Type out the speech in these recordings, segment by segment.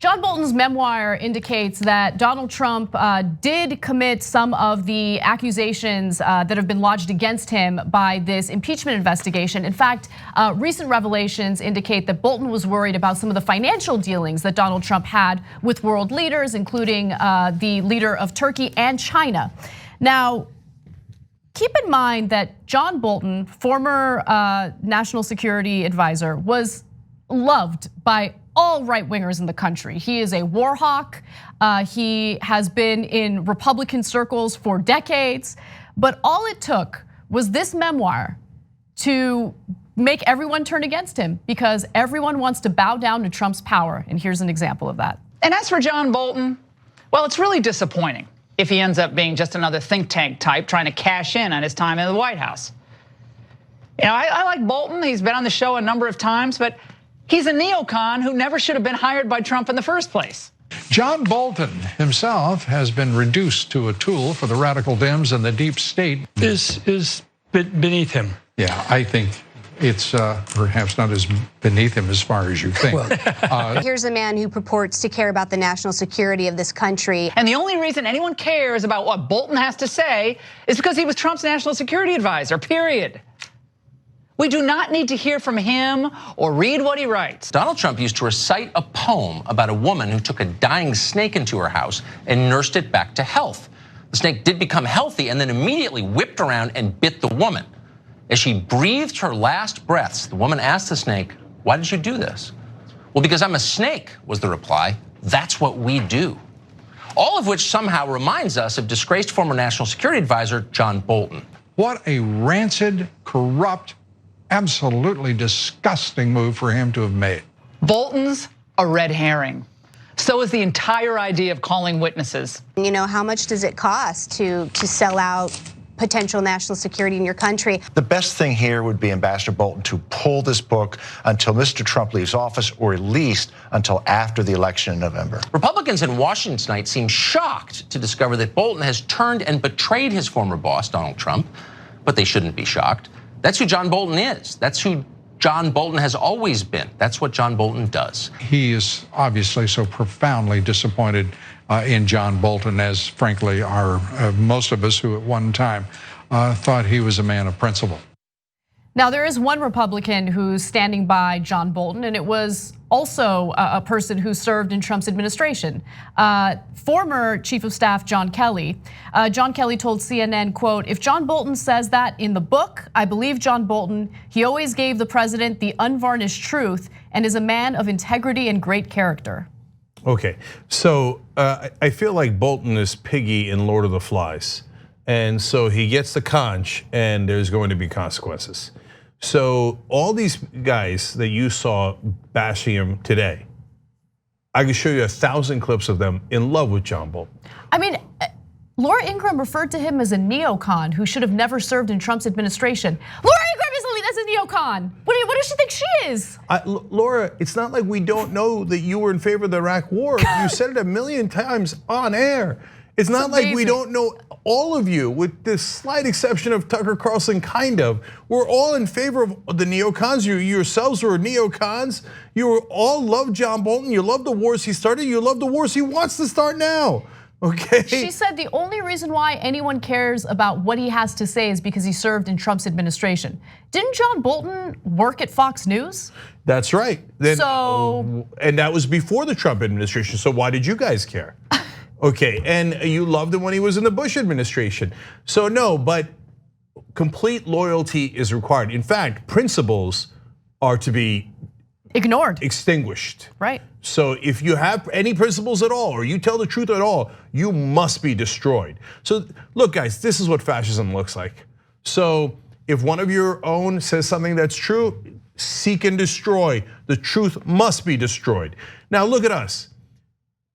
John Bolton's memoir indicates that Donald Trump did commit some of the accusations that have been lodged against him by this impeachment investigation. In fact, recent revelations indicate that Bolton was worried about some of the financial dealings that Donald Trump had with world leaders, including the leader of Turkey and China. Now, keep in mind that John Bolton, former national security advisor, was loved by all right-wingers in the country. He is a war hawk. He has been in Republican circles for decades. But all it took was this memoir to make everyone turn against him, because everyone wants to bow down to Trump's power. And here's an example of that. And as for John Bolton, well, it's really disappointing if he ends up being just another think tank type trying to cash in on his time in the White House. You know, I like Bolton. He's been on the show a number of times, but he's a neocon who never should have been hired by Trump in the first place. John Bolton himself has been reduced to a tool for the radical Dems and the deep state. Is beneath him. Yeah, I think it's perhaps not as beneath him as far as you think. Here's a man who purports to care about the national security of this country. And the only reason anyone cares about what Bolton has to say is because he was Trump's national security advisor, period. We do not need to hear from him or read what he writes. Donald Trump used to recite a poem about a woman who took a dying snake into her house and nursed it back to health. The snake did become healthy and then immediately whipped around and bit the woman. As she breathed her last breaths, the woman asked the snake, "Why did you do this?" "Well, because I'm a snake," was the reply. "That's what we do." All of which somehow reminds us of disgraced former national security advisor John Bolton. What a rancid, corrupt, absolutely disgusting move for him to have made. Bolton's a red herring. So is the entire idea of calling witnesses. You know, how much does it cost to sell out potential national security in your country? The best thing here would be Ambassador Bolton to pull this book until Mr. Trump leaves office, or at least until after the election in November. Republicans in Washington tonight seem shocked to discover that Bolton has turned and betrayed his former boss, Donald Trump, but they shouldn't be shocked. That's who John Bolton is. That's who John Bolton has always been. That's what John Bolton does. He is obviously so profoundly disappointed in John Bolton, as frankly are most of us who at one time thought he was a man of principle. Now, there is one Republican who's standing by John Bolton, and it was also a person who served in Trump's administration. Former Chief of Staff John Kelly. John Kelly told CNN, quote, "If John Bolton says that in the book, I believe John Bolton. He always gave the president the unvarnished truth and is a man of integrity and great character." Okay, so I feel like Bolton is Piggy in Lord of the Flies. And so he gets the conch and there's going to be consequences. So all these guys that you saw bashing him today, I can show you 1,000 clips of them in love with John Bolton. I mean, Laura Ingraham referred to him as a neocon who should have never served in Trump's administration. Laura Ingraham is a neocon. What does she think she is? Laura, it's not like we don't know that you were in favor of the Iraq War. You said it a million times on air. It's not like we don't know all of you, with the slight exception of Tucker Carlson, kind of. We're all in favor of the neocons. You yourselves were neocons. You all love John Bolton. You love the wars he started. You love the wars he wants to start now. Okay. She said the only reason why anyone cares about what he has to say is because he served in Trump's administration. Didn't John Bolton work at Fox News? That's right. And that was before the Trump administration. So why did you guys care? Okay, and you loved him when he was in the Bush administration. So no, but complete loyalty is required. In fact, principles are to be ignored, extinguished. Right. So if you have any principles at all, or you tell the truth at all, you must be destroyed. So look, guys, this is what fascism looks like. So if one of your own says something that's true, seek and destroy. The truth must be destroyed. Now look at us.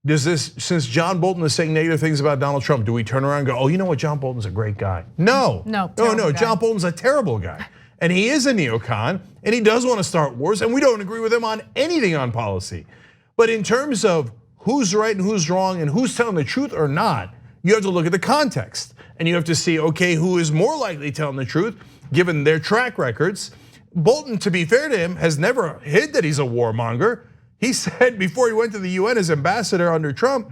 Since John Bolton is saying negative things about Donald Trump, do we turn around and go, "Oh, you know what, John Bolton's a great guy"? No, John Bolton's a terrible guy. And he is a neocon, and he does want to start wars, and we don't agree with him on anything on policy. But in terms of who's right and who's wrong and who's telling the truth or not, you have to look at the context. And you have to see, okay, who is more likely telling the truth, given their track records. Bolton, to be fair to him, has never hid that he's a warmonger. He said before he went to the UN as ambassador under Trump,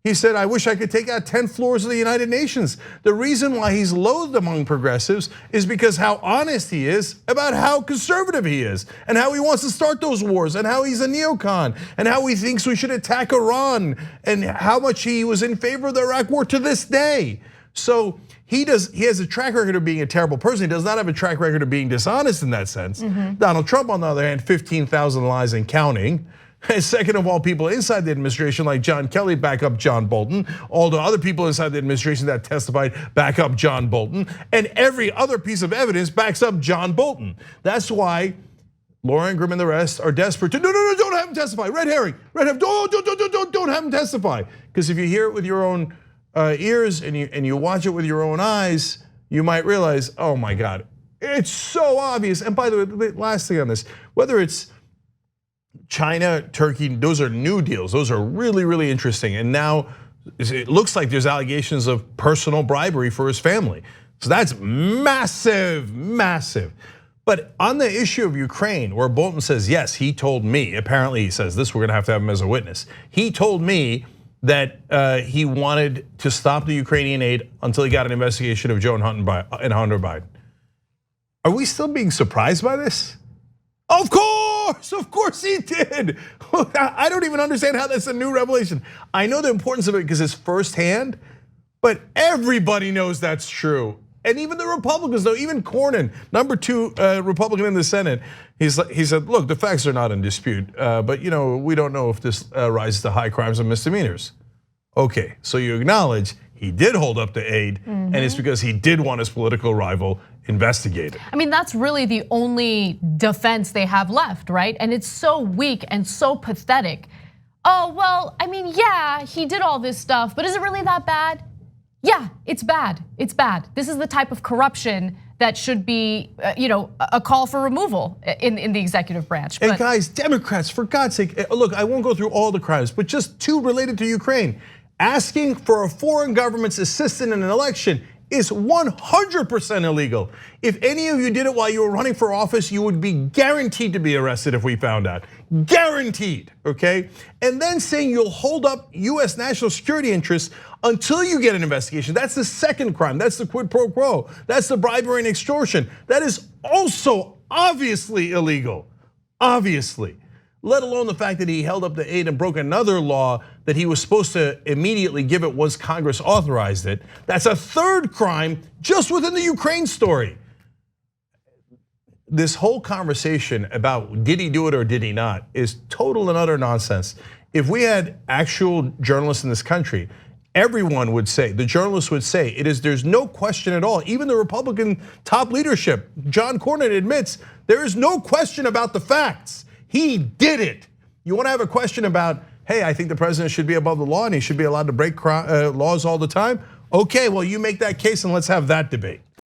he said, I wish I could take out 10 floors of the United Nations. The reason why he's loathed among progressives is because how honest he is about how conservative he is and how he wants to start those wars and how he's a neocon and how he thinks we should attack Iran and how much he was in favor of the Iraq war to this day. So he has a track record of being a terrible person. He does not have a track record of being dishonest in that sense. Donald Trump, on the other hand, 15,000 lies and counting. And second of all, people inside the administration like John Kelly back up John Bolton. All the other people inside the administration that testified back up John Bolton. And every other piece of evidence backs up John Bolton. That's why Laura Ingraham and the rest are desperate to, no, don't have him testify. Red herring, don't have him testify. Because if you hear it with your own ears and you watch it with your own eyes, you might realize, oh my God, it's so obvious. And by the way, last thing on this, whether it's China, Turkey, those are new deals. Those are really, really interesting. And now it looks like there's allegations of personal bribery for his family. So that's massive, massive. But on the issue of Ukraine, where Bolton says, yes, he told me, apparently he says this, we're gonna have to have him as a witness. He told me that he wanted to stop the Ukrainian aid until he got an investigation of Joe and Hunter Biden. Are we still being surprised by this? Of course he did. I don't even understand how that's a new revelation. I know the importance of it because it's firsthand, but everybody knows that's true. And even the Republicans know, even Cornyn, number 2 Republican in the Senate, he said, look, the facts are not in dispute, but we don't know if this rises to high crimes and misdemeanors. Okay, so you acknowledge he did hold up the aid, and it's because he did want his political rival investigated. I mean, that's really the only defense they have left, right? And it's so weak and so pathetic. Oh, well, I mean, yeah, he did all this stuff, but is it really that bad? Yeah, it's bad, it's bad. This is the type of corruption that should be, a call for removal in the executive branch. And guys, Democrats, for God's sake, look, I won't go through all the crimes, but just 2 related to Ukraine. Asking for a foreign government's assistance in an election is 100% illegal. If any of you did it while you were running for office, you would be guaranteed to be arrested if we found out. Guaranteed, okay? And then saying you'll hold up US national security interests until you get an investigation. That's the second crime. That's the quid pro quo. That's the bribery and extortion. That is also obviously illegal, obviously. Let alone the fact that he held up the aid and broke another law that he was supposed to immediately give it once Congress authorized it. That's a third crime just within the Ukraine story. This whole conversation about did he do it or did he not is total and utter nonsense. If we had actual journalists in this country, everyone would say, the journalists would say, there's no question at all. Even the Republican top leadership, John Cornyn admits, there is no question about the facts. He did it. You want to have a question about, hey, I think the president should be above the law and he should be allowed to break laws all the time? Okay, well, you make that case and let's have that debate.